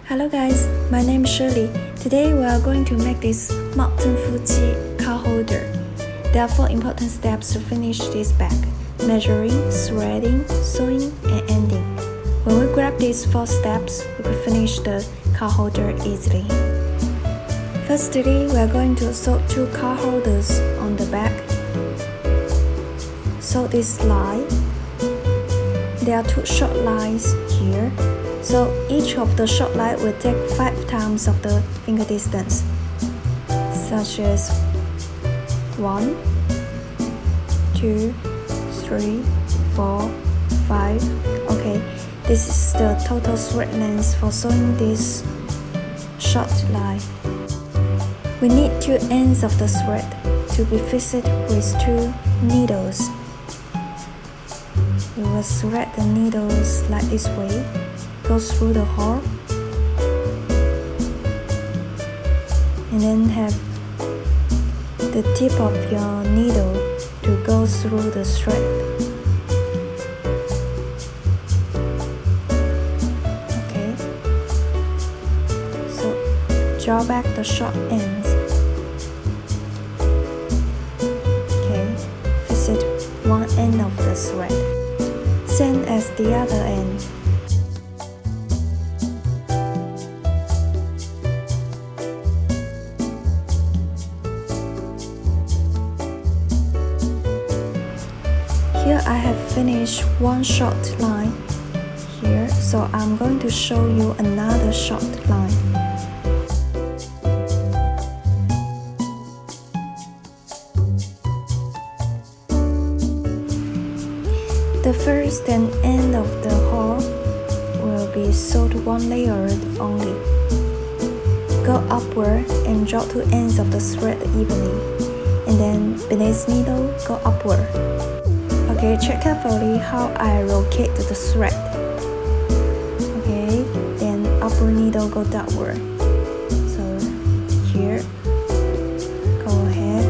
Hello guys, my name is Shirley. Today we are going to make this Mount Fuji card holder. There are 4 important steps to finish this bag: measuring, threading, sewing, and ending. When we grab these 4 steps, we will finish the card holder easily. Firstly, we are going to sew 2 card holders on the back. Sew this line. There are 2 short lines here. So each of the short line will take 5 times of the finger distance, such as 1, 2, 3, 4, 5. Okay, this is the total thread length for sewing this short line. We need 2 ends of the thread to be fixed with 2 needles. We will thread the needles like this way. Go through the hole and then have the tip of your needle to go through the thread. Okay, so draw back the short ends. Okay, visit one end of the thread, same as the other end. Here I have finished one short line here, so I'm going to show you another short line. The first and end of the hole will be sewed 1 layer only. Go upward and draw 2 ends of the thread evenly, and then beneath needle go upward. Okay, check carefully how I rotate the thread. Okay, then upper needle go downward. So here, go ahead.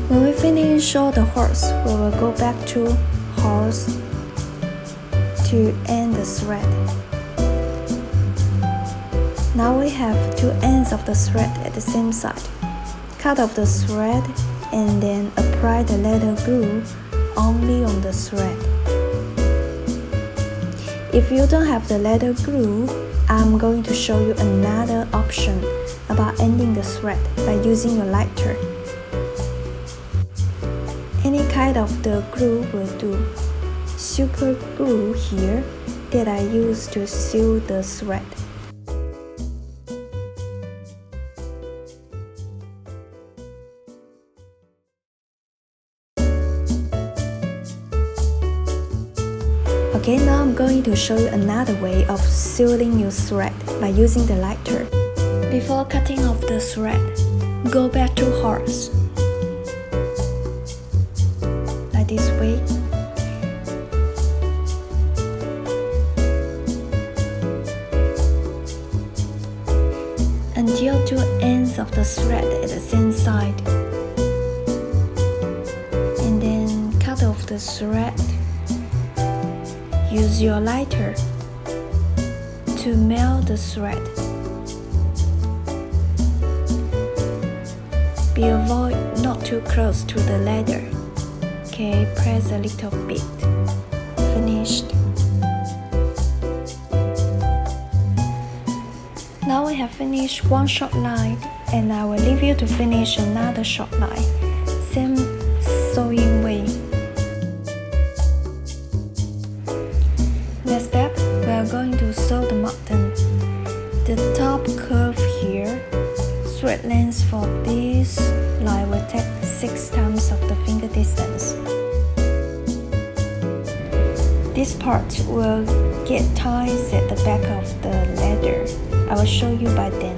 When we finish all the holes, we will go back to holes to end the thread. Now we have 2 ends of the thread at the same side. Cut off the thread and then apply the leather glue only on the thread. If you don't have the leather glue, I'm going to show you another option about ending the thread by using your lighter. Any kind of the glue will do. Super glue here that I use to seal the thread. Okay, now I'm going to show you another way of sealing your thread by using the lighter. Before cutting off the thread, go back to holes. This way. Until 2 ends of the thread at the same side. And then cut off the thread. Use your lighter to melt the thread. Be avoid not too close to the ladder. Okay, press a little bit. Finished. Now we have finished one short line, and I will leave you to finish another short line. Same sewing way. Next step, we are going to sew the button. The top curve here, thread length for this line will take 6 times of the finger distance. This part will get tied at the back of the ladder. I will show you by then.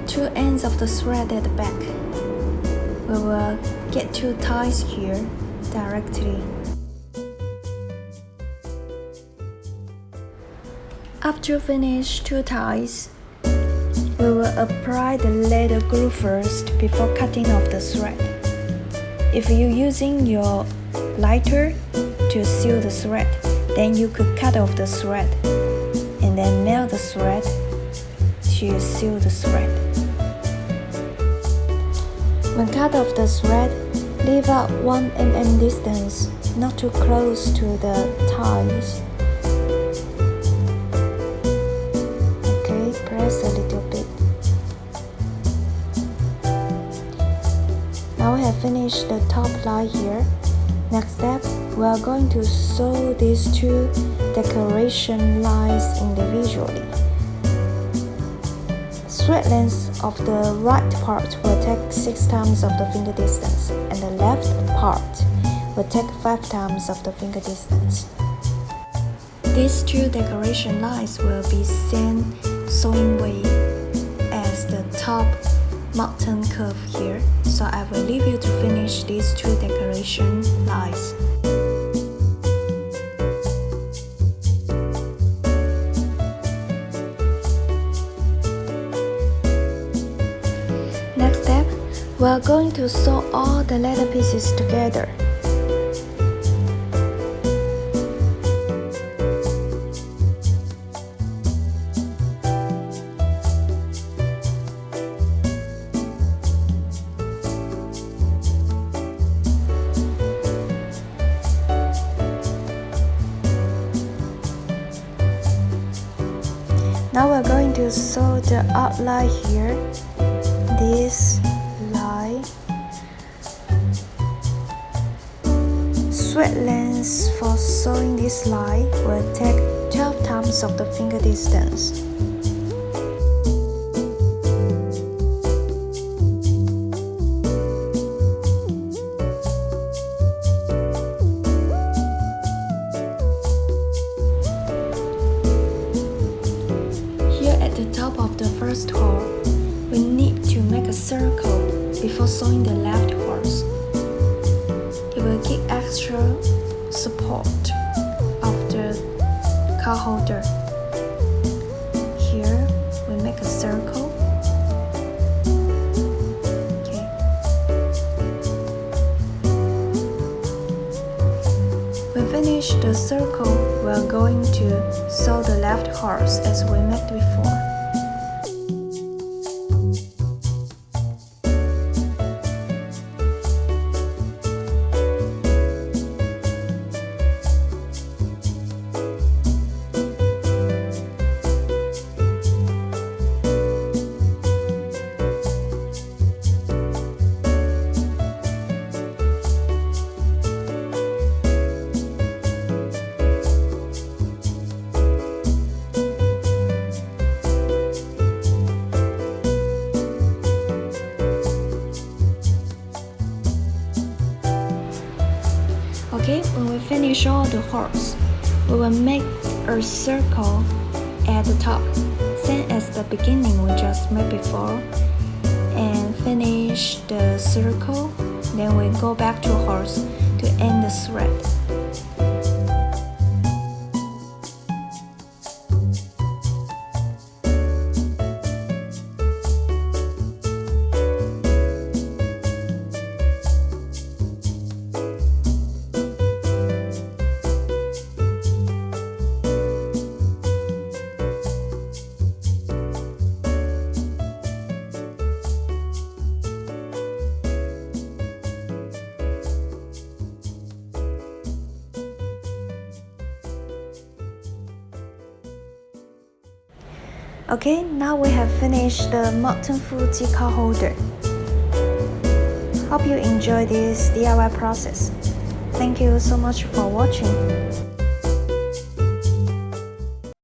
Two ends of the thread at the back. We will get 2 ties here directly. After finish 2 ties, we will apply the ladder glue first before cutting off the thread. If you're using your lighter to seal the thread, then you could cut off the thread and then nail the thread to seal the thread. When cut off the thread, leave out 1 mm distance, not too close to the ties. Okay, press a little bit. Now we have finished the top line here. Next step, we are going to sew these 2 decoration lines individually. Thread length of the right part will take 6 times of the finger distance, and the left part will take 5 times of the finger distance. These 2 decoration lines will be same sewing way as the top mountain curve here, so I will leave you to finish these 2 decoration lines. We are going to sew all the leather pieces together. Now we're going to sew the outline here. This line. Thread length for sewing this line will take 12 times of the finger distance. Here at the top of the first hole, we need to make a circle before sewing the left horse. It will give extra support of the card holder. Here we make a circle. Okay. When finished the circle, we are going to sew the left horse as we made before. Okay, when we finish all the holes, we will make a circle at the top, same as the beginning we just made before, and finish the circle. Then we go back to horse to end the thread. Okay, now we have finished the Mount Fuji card holder. Hope you enjoy this DIY process. Thank you so much for watching.